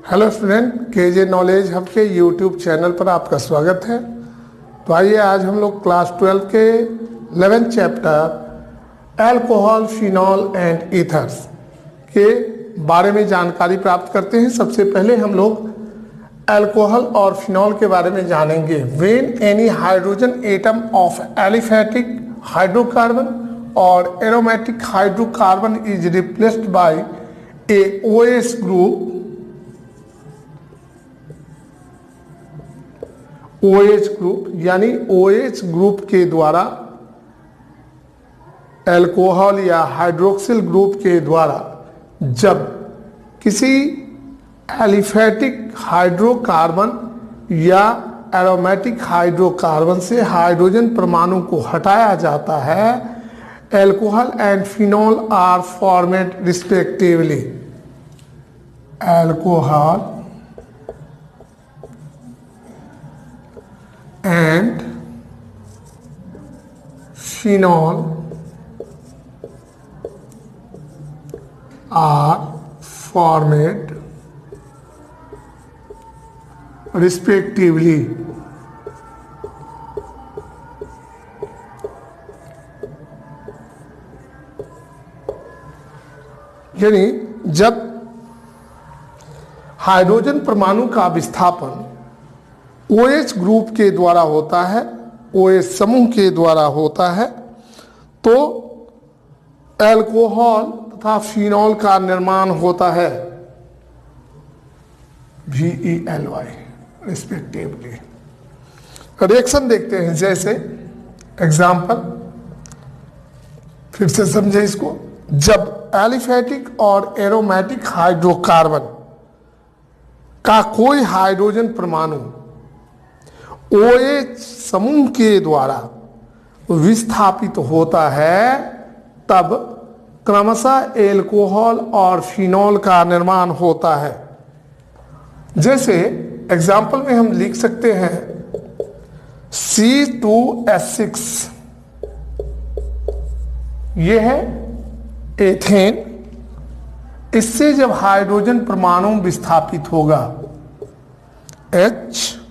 Hello student, KJ knowledge hub के YouTube channel पर आपका स्वागत है। तो आइए आज हम लोग क्लास 12 के 11th chapter alcohol, phenol and ethers के बारे में जानकारी प्राप्त करते हैं। सबसे पहले हम लोग अल्कोहल और फिनॉल के बारे में जानेंगे। When any hydrogen atom of aliphatic hydrocarbon और aromatic hydrocarbon is replaced by a OH group, OH group यानी OH ग्रुप के द्वारा अल्कोहल या हाइड्रोक्सिल ग्रुप के द्वारा जब किसी एलिफैटिक हाइड्रोकार्बन या एरोमेटिक हाइड्रोकार्बन से हाइड्रोजन परमाणु को हटाया जाता है, alcohol and phenol are formed respectively. Alcohol and phenol are formed respectively। यानी जब हाइड्रोजन परमाणु का विस्थापन OH ग्रुप के द्वारा होता है, OH समूह के द्वारा होता है, तो अल्कोहल तथा फिनॉल का निर्माण होता है, VELY रिस्पेक्टिवली। रिएक्शन देखते हैं, जैसे एग्जाम्पल फिर से समझे इसको। जब एलिफैटिक और एरोमेटिक हाइड्रोकार्बन का कोई हाइड्रोजन परमाणु OH समूह के द्वारा विस्थापित होता है, तब क्रमशः अल्कोहल और फिनॉल का निर्माण होता है। जैसे एग्जाम्पल में हम लिख सकते हैं C2H6, यह है एथेन। इससे जब हाइड्रोजन परमाणु विस्थापित होगा, H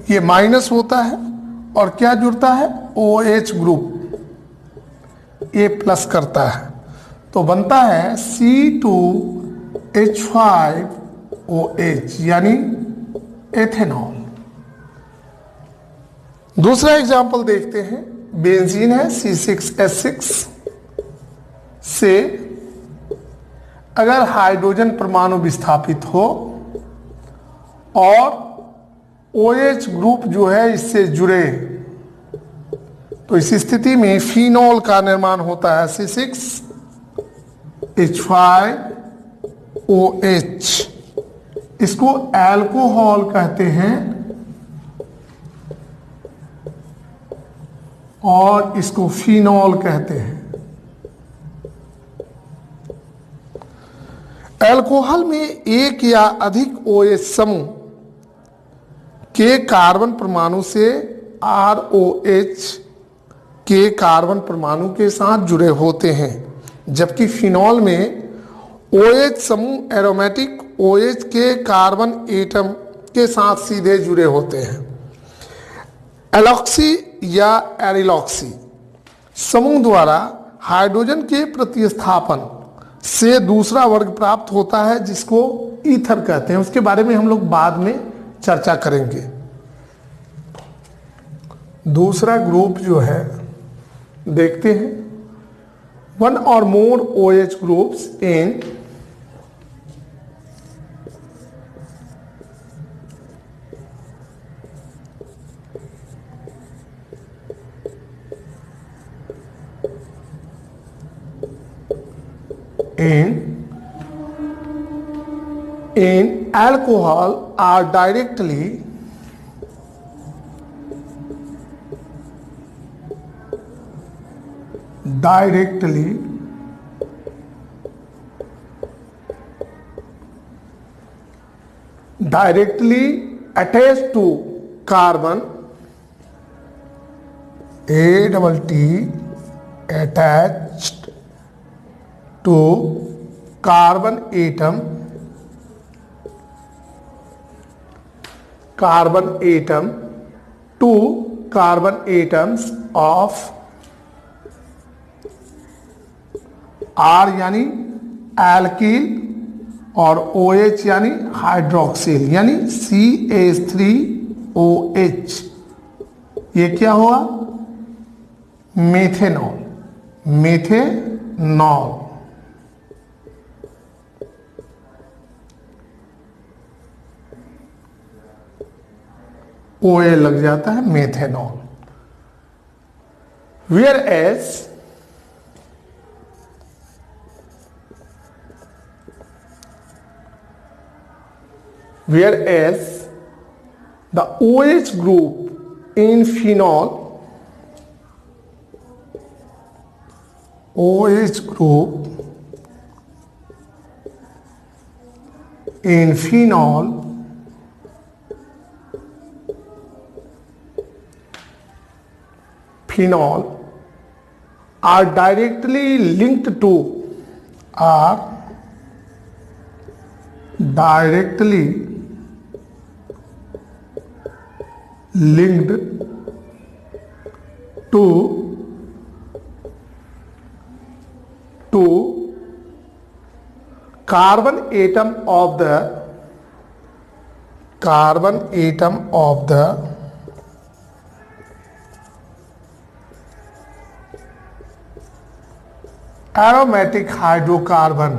ये माइनस होता है और क्या जुड़ता है, OH ग्रुप, ये प्लस करता है, तो बनता है C2H5OH यानी एथेनॉल। दूसरा एग्जाम्पल देखते हैं, बेंजीन है C6H6 से अगर हाइड्रोजन परमाणु विस्थापित हो और OH ग्रुप जो है इससे जुड़े, तो इस स्थिति में फिनॉल का निर्माण होता है, C6H5OH। इसको अल्कोहल कहते हैं और इसको फिनॉल कहते हैं। अल्कोहल में एक या अधिक OH समूह के कार्बन परमाणु से ROH के कार्बन परमाणु के साथ जुड़े होते हैं, जबकि फिनॉल में OH समूह एरोमेटिक OH के कार्बन एटम के साथ सीधे जुड़े होते हैं। एलॉक्सी या एरिलॉक्सी समूह द्वारा हाइड्रोजन के प्रतिस्थापन से दूसरा वर्ग प्राप्त होता है, जिसको ईथर कहते हैं। उसके बारे में हम लोग बाद में चर्चा करेंगे। दूसरा ग्रुप जो है देखते हैं, वन और मोर OH groups in alcohol are directly attached to carbon, ATT attached to carbon atom to carbon atoms of R यानी एल्किल और OH यानी हाइड्रोक्सिल यानी CH3OH, ये क्या हुआ? मेथेनॉल। OA लग जाता है, methanol. whereas the OH group in phenol are directly linked to carbon atom of the aromatic hydrocarbon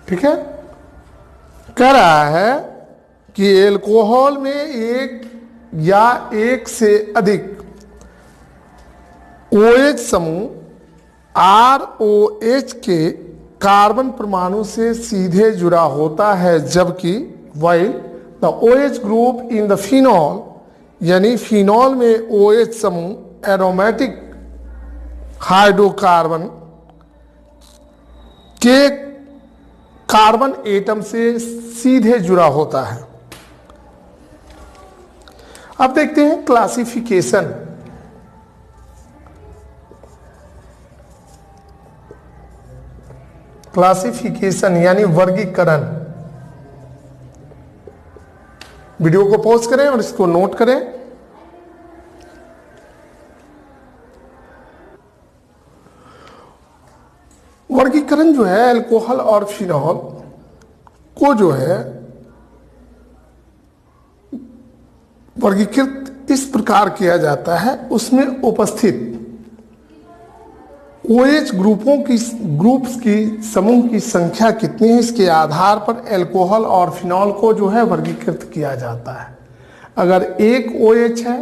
ठीक है। कह रहा है कि एल्कोहल में एक या एक से अधिक OH समूह ROH के कार्बन परमाणु से सीधे जुड़ा होता है, जबकि while the OH group in the phenol यानी फिनॉल में OH समूह एरोमेटिक हाइड्रोकार्बन के कार्बन एटम से सीधे जुड़ा होता है। अब देखते हैं क्लासिफिकेशन यानी वर्गीकरण। वीडियो को पॉज करें और इसको नोट करें। वर्गीकरण जो है अल्कोहल और फिनॉल को जो है वर्गीकृत इस प्रकार किया जाता है, उसमें उपस्थित OH ग्रुप्स की समूह की संख्या कितनी है, इसके आधार पर अल्कोहल और फिनॉल को जो है वर्गीकृत किया जाता है। अगर एक OH है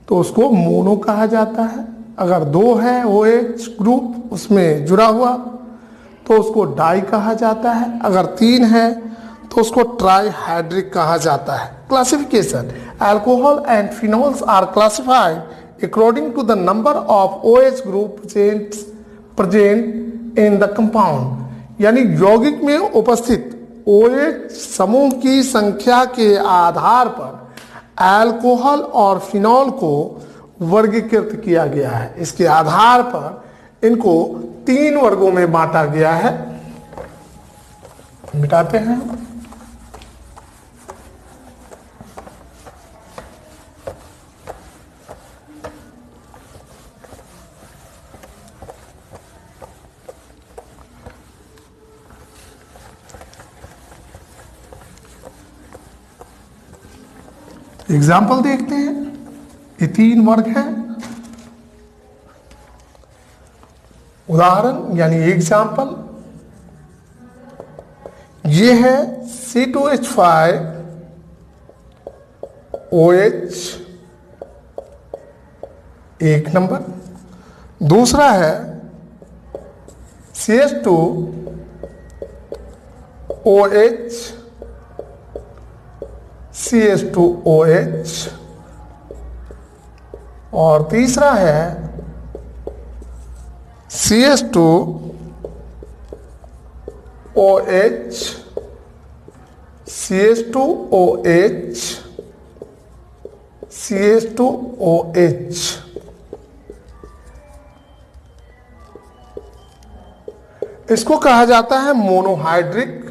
तो उसको मोनो कहा जाता है, अगर दो है OH ग्रुप उसमें जुड़ा हुआ तो उसको डाई कहा जाता है, अगर तीन है तो उसको ट्राईहाइड्रिक कहा जाता है। Classification: alcohol and phenols are classified according to the number of OH group present in the compound, यानी यौगिक में उपस्थित OH समूह की संख्या के आधार पर अल्कोहल और फिनॉल को वर्गीकृत किया गया है। इसके आधार पर इनको 3 वर्गों में बांटा गया है। मिटाते हैं। एग्जाम्पल देखते हैं। ये 3 वर्ग हैं। उदाहरण यानी एग्जाम्पल, ये है C2H5OH 1 नंबर, दूसरा है CH2OH CH2OH और तीसरा है CH2 OH, CH2OH, CH2OH। इसको कहा जाता है मोनोहाइड्रिक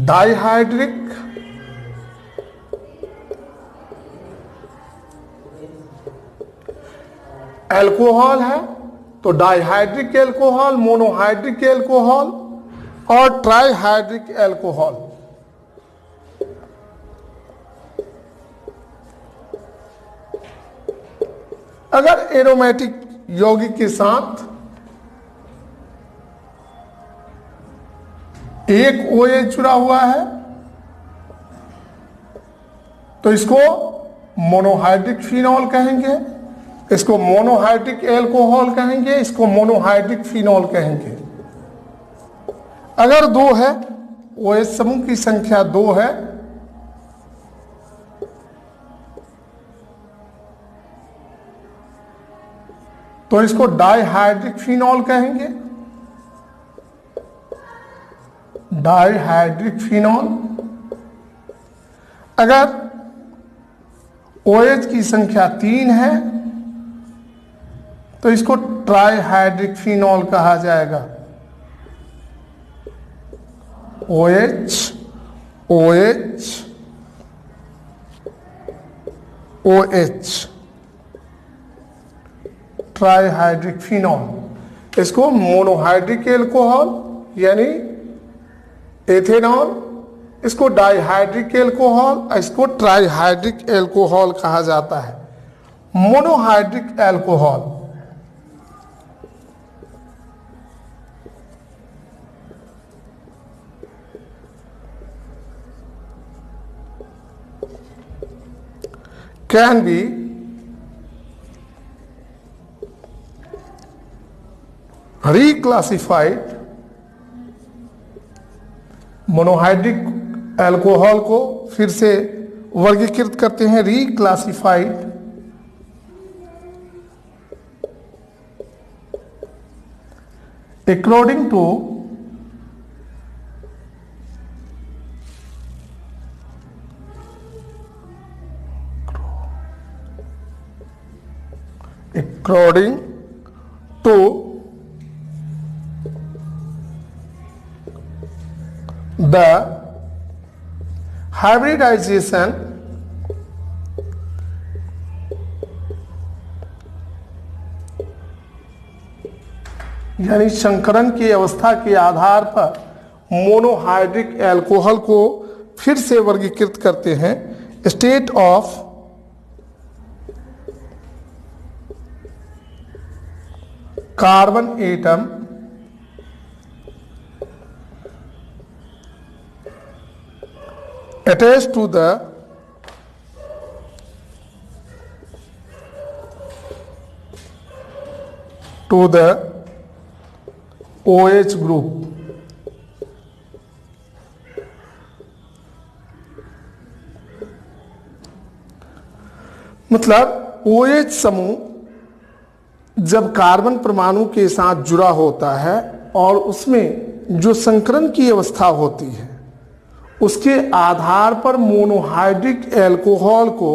डाइहाइड्रिक एल्कोहल है, तो डाइहाइड्रिक एल्कोहल, मोनोहाइड्रिक एल्कोहल और ट्राइहाइड्रिक एल्कोहल। अगर एरोमेटिक यौगिक के साथ एक OH जुड़ा हुआ है तो इसको मोनोहाइड्रिक फिनॉल कहेंगे, इसको मोनोहाइड्रिक एल्कोहल कहेंगे, इसको मोनोहाइड्रिक फिनॉल कहेंगे। अगर दो है, OH समूह की संख्या 2 है, तो इसको डाइहाइड्रिक फिनॉल कहेंगे, डाइहाइड्रिक फिनॉल। अगर OH की संख्या 3 है तो इसको ट्राइहाइड्रिक फिनॉल कहा जाएगा। OH, OH, OH, trihydric phenol. इसको मोनोहाइड्रिक एल्कोहल यानी एथेनॉल, इसको डाइहाइड्रिक एल्कोहल, इसको ट्राइहाइड्रिक एल्कोहल कहा जाता है। Monohydric alcohol can be reclassified, monohydric alcohol को फिर से वर्गीकृत करते हैं reclassified according to the hybridization यानी संकरण की अवस्था के आधार पर मोनोहाइड्रिक एल्कोहल को फिर से वर्गीकृत करते हैं। State of carbon atom attached to the OH group। मतलब OH समूह जब कार्बन परमाणु के साथ जुड़ा होता है और उसमें जो संकरण की अवस्था होती है उसके आधार पर मोनोहाइड्रिक एल्कोहल को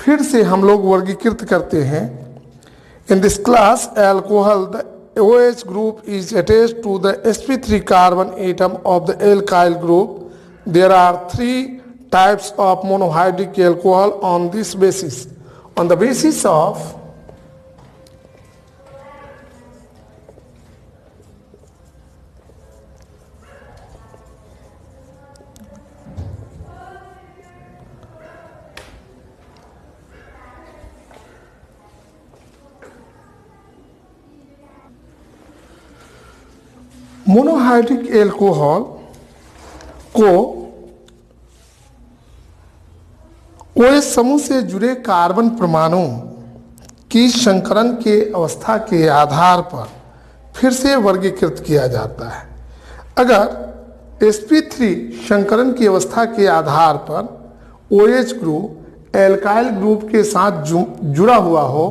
फिर से हम लोग वर्गीकृत करते हैं। In this class alcohol the OH group is attached to the sp3 carbon atom of the alkyl group. There are 3 types of monohydric alcohol on this basis. On the basis of monohydric alcohol को OH समूह से जुड़े carbon परमाणु की संकरण के अवस्था के आधार पर फिर से वर्गीकृत किया जाता है। अगर sp3 संकरण की अवस्था के आधार पर OH ग्रुप एल्काइल ग्रुप के साथ जुड़ा हुआ हो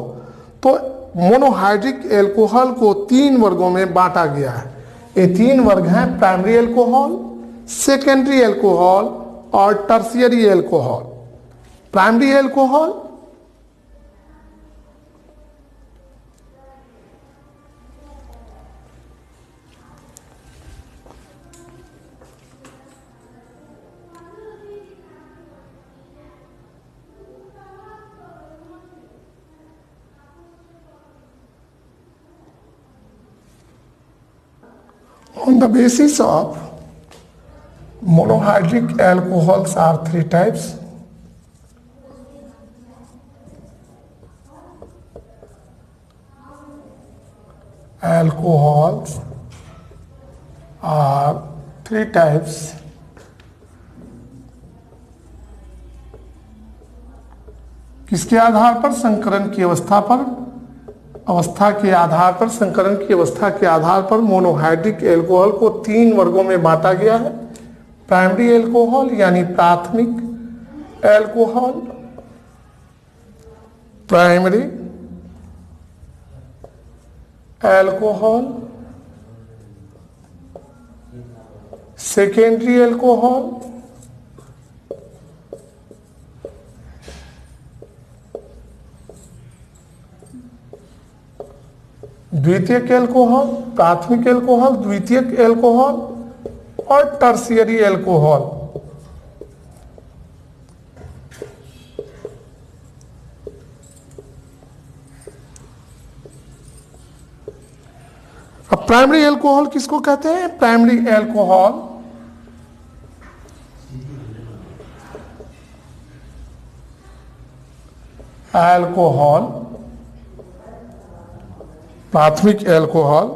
तो मोनोहाइड्रिक एल्कोहल को 3 वर्गों में बांटा गया है। ये 3 वर्ग हैं, प्राइमरी एल्कोहल, सेकेंडरी एल्कोहल और tertiary alcohol. Primary alcohol on the basis of monohydric alcohols are 3 types. Alcohols are 3 types. किसके आधार पर? संकरण की अवस्था के आधार पर, संकरण की अवस्था के आधार पर मोनोहाइड्रिक एल्कोहल को 3 वर्गों में बांटा गया है। प्राइमरी एल्कोहल यानी प्राथमिक alcohol, primary alcohol, secondary alcohol, द्वितीयक एल्कोहल, प्राथमिक एल्कोहल, द्वितीयक एल्कोहल और टर्शियरी एल्कोहल। अब प्राइमरी एल्कोहल किसको कहते हैं? प्राइमरी एल्कोहल प्राथमिक alcohol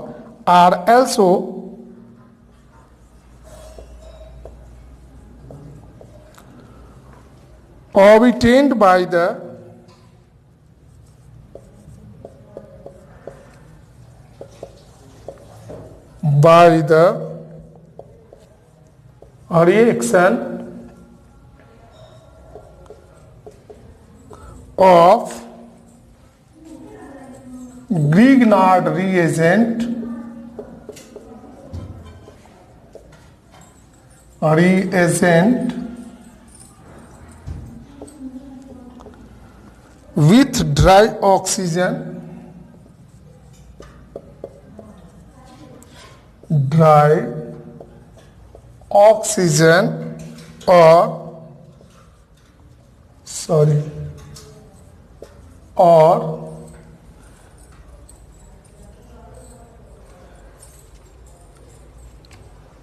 are also obtained by the reaction of Grignard reagent with dry oxygen or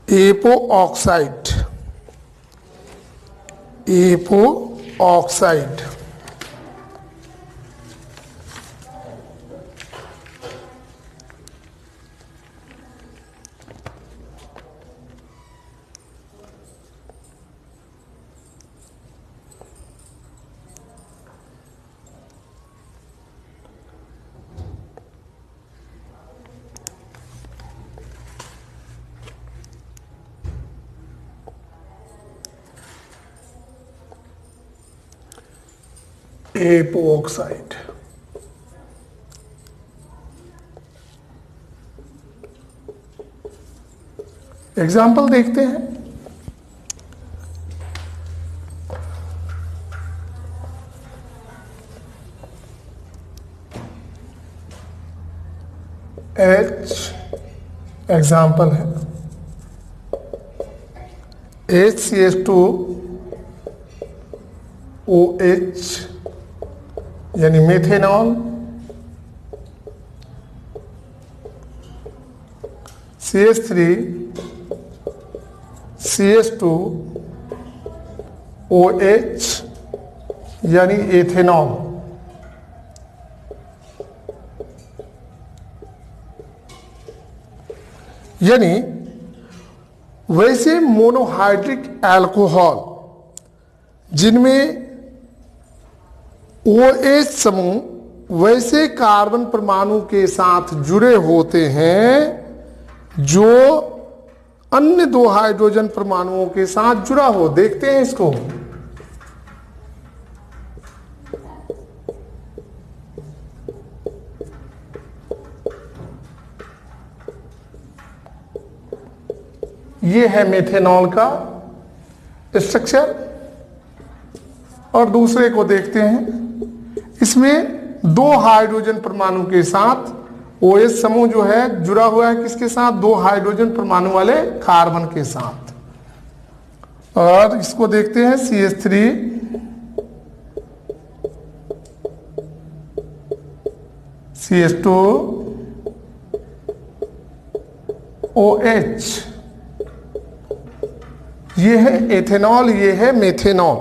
apo oxide apo oxide। Example देखते हैं। H एग्जाम्पल है HCH2OH यानी मेथेनॉल, CH3CH2OH यानी एथेनॉल। यानी वैसे मोनोहाइड्रिक एल्कोहल जिनमें OH समूह वैसे कार्बन परमाणु के साथ जुड़े होते हैं जो अन्य 2 हाइड्रोजन परमाणुओं के साथ जुड़ा हो। देखते हैं इसको। ये है मेथेनॉल का स्ट्रक्चर। और दूसरे को देखते हैं, इसमें 2 हाइड्रोजन परमाणु के साथ OH समूह जो है जुड़ा हुआ है किसके साथ, 2 हाइड्रोजन परमाणु वाले कार्बन के साथ। और इसको देखते हैं CH3 CH2 OH, ये है एथेनॉल, ये है मेथेनॉल।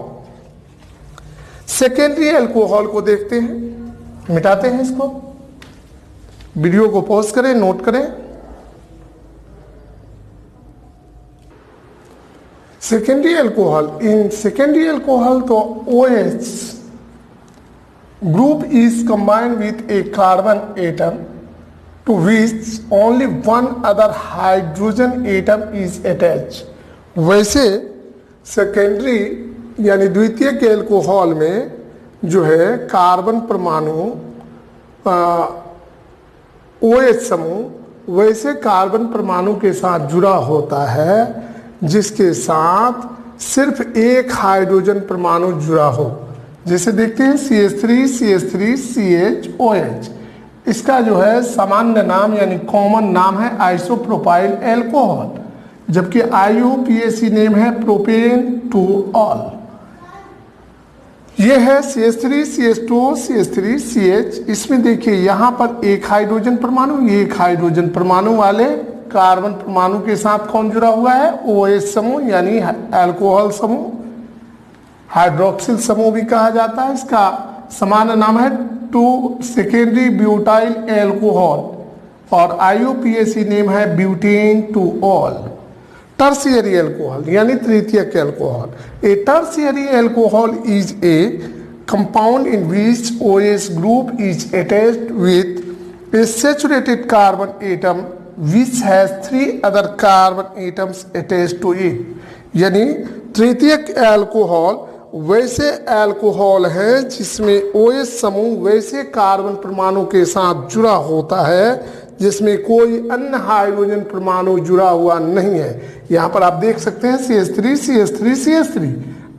सेकेंडरी एल्कोहल को देखते हैं, मिटाते हैं इसको, वीडियो को पॉज करें, नोट करें। Secondary alcohol, in secondary alcohol तो OH group is combined with a carbon atom to which only one other hydrogen atom is attached। वैसे सेकेंडरी यानी द्वितीयक एल्कोहल में जो है कार्बन परमाणु OH समूह वैसे कार्बन परमाणु के साथ जुड़ा होता है जिसके साथ सिर्फ एक हाइड्रोजन परमाणु जुड़ा हो। जैसे देखते हैं CH3 CHOH, इसका जो है सामान्य नाम यानी कॉमन नाम है आइसोप्रोपाइल एल्कोहल, जबकि IUPAC नेम है प्रोपेन टू ऑल। ये है CH3 CH2 CH3 CH। इसमें देखिए यहाँ पर एक हाइड्रोजन परमाणु, ये एक हाइड्रोजन परमाणु वाले कार्बन परमाणु के साथ कौन जुड़ा हुआ है, OH समूह यानी एल्कोहल समूह, हाइड्रोक्सिल समूह भी कहा जाता है। इसका सामान्य नाम है 2 सेकेंडरी ब्यूटाइल एल्कोहल और IUPAC नेम है butane two ol. Tertiary alcohol यानी तृतीयक एल्कोहल। A tertiary alcohol is a compound in which OH group is attached with a saturated carbon atom which has 3 other carbon atoms attached to it. यानी तृतीयक alcohol वैसे alcohol है जिसमें OH समूह वैसे कार्बन परमाणु के साथ जुड़ा होता है जिसमें कोई अन्य हाइड्रोजन परमाणु जुड़ा हुआ नहीं है। यहाँ पर आप देख सकते हैं CH3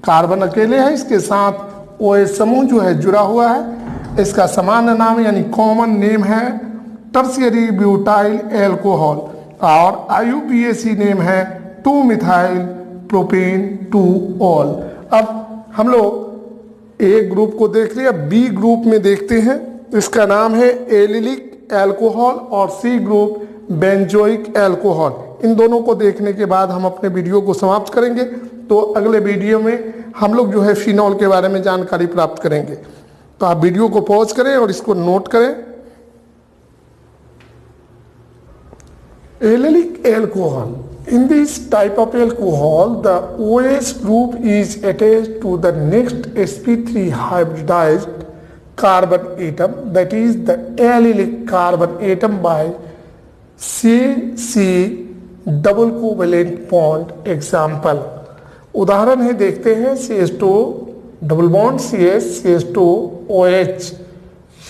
कार्बन अकेले है, इसके साथ OH समूह जो है जुड़ा हुआ है। इसका सामान्य नाम यानी कॉमन नेम है टर्शियरी ब्यूटाइल एल्कोहल और IUPAC नेम है 2 मिथाइल प्रोपेन टू ऑल। अब हम लोग A ग्रुप को देख लिया, B ग्रुप में देखते हैं, इसका नाम है एलिलिक एल्कोहल और C ग्रुप बेंजोइक एल्कोहल। इन दोनों को देखने के बाद हम अपने वीडियो को समाप्त करेंगे। तो अगले वीडियो में हम लोग जो है फिनॉल के बारे में जानकारी प्राप्त करेंगे। तो आप वीडियो को पॉज करें और इसको नोट करें। Allylic alcohol, in this type of alcohol the OH group is attached to the next sp3 hybridized carbon atom, that is the allylic carbon atom by CC double covalent bond। Example उदाहरण है, देखते हैं CH2 double bond CH2 OH,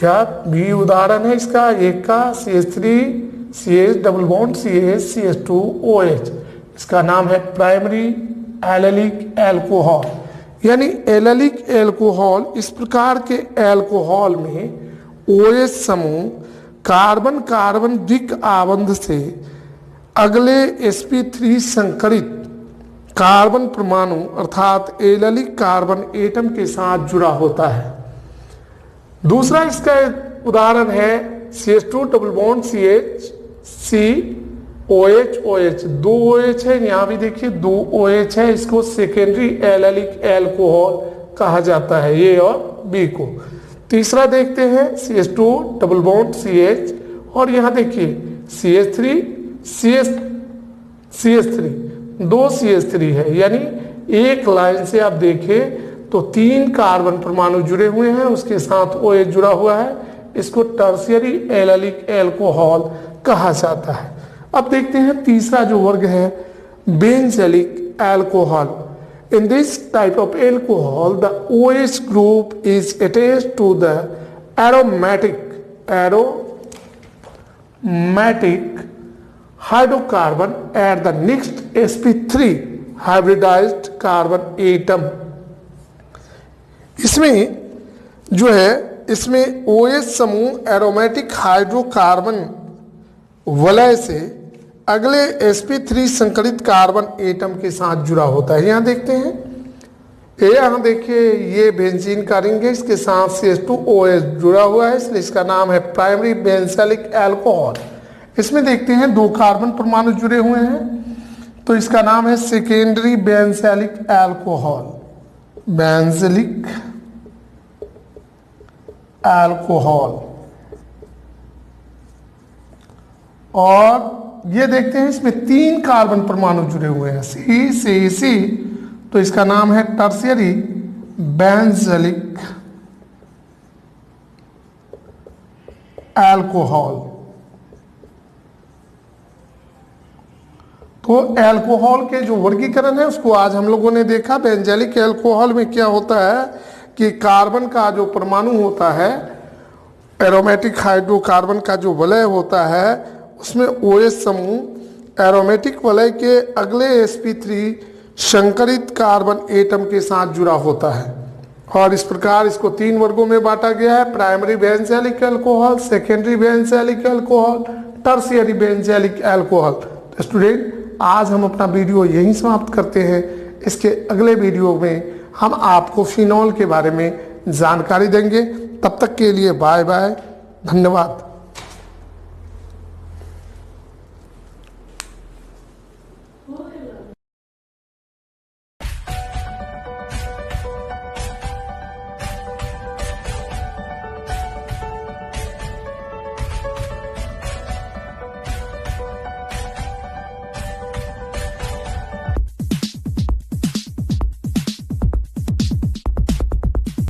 या भी उदाहरण है इसका एक का CH3 CH double bond CH2 OH। इसका नाम है प्राइमरी एलिलिक एल्कोहल। यानी एलिलिक एल्कोहल इस प्रकार के एल्कोहल में OH समूह कार्बन कार्बन द्विक आबंध से अगले sp3 संकरित कार्बन परमाणु अर्थात एलिलिक कार्बन एटम के साथ जुड़ा होता है। दूसरा इसका उदाहरण है CH2 double bond CH2OH, 2 OH है, यहाँ भी देखिए 2 OH है, इसको सेकेंडरी एलिलिक एल्कोहल कहा जाता है, ए और बी को। तीसरा देखते हैं CH2 डबल बॉन्ड CH और यहाँ देखिए CH3 2 CH3 है, यानी एक लाइन से आप देखें तो 3 कार्बन परमाणु जुड़े हुए हैं, उसके साथ OH जुड़ा हुआ है, इसको टर्शियरी एलिलिक एल्कोहल कहा जाता है। अब देखते हैं तीसरा जो वर्ग है benzylic alcohol. In this type of alcohol the OH group is attached to the aromatic hydrocarbon at the next sp3 hybridised carbon atom. इसमें जो है इसमें OH समूह एरोमेटिक हाइड्रोकार्बन वलय से अगले sp3 संकलित कार्बन एटम के साथ जुड़ा होता है। यहाँ देखते हैं, यहाँ देखिए ये बेंजीन का रिंग है, इसके साथ CH2OH जुड़ा हुआ है, इसलिए इसका नाम है प्राइमरी बेंजैलिक अल्कोहल। इसमें देखते हैं 2 कार्बन परमाणु जुड़े हुए हैं, तो इसका नाम है सेकेंडरी बेंजैलिक अल्कोहल, बेंजैलिक अल्कोहल। और ये देखते हैं इसमें 3 कार्बन परमाणु जुड़े हुए हैं, C, तो इसका नाम है टर्शियरी बेंजैलिक अल्कोहल। तो अल्कोहल के जो वर्गीकरण है उसको आज हम लोगों ने देखा। बेंजैलिक अल्कोहल में क्या होता है कि कार्बन का जो परमाणु होता है, एरोमेटिक हाइड्रोकार्बन का जो वलय होता है, उसमें OH समूह एरोमेटिक वलय के अगले sp3 संकरित कार्बन एटम के साथ जुड़ा होता है। और इस प्रकार इसको 3 वर्गों में बांटा गया है, primary benzylic alcohol, secondary benzylic alcohol, tertiary benzylic alcohol. तो स्टूडेंट, आज हम अपना वीडियो यहीं समाप्त करते हैं। इसके अगले वीडियो में हम आपको फिनॉल के बारे में जानकारी देंगे। तब तक के लिए बाय बाय, धन्यवाद।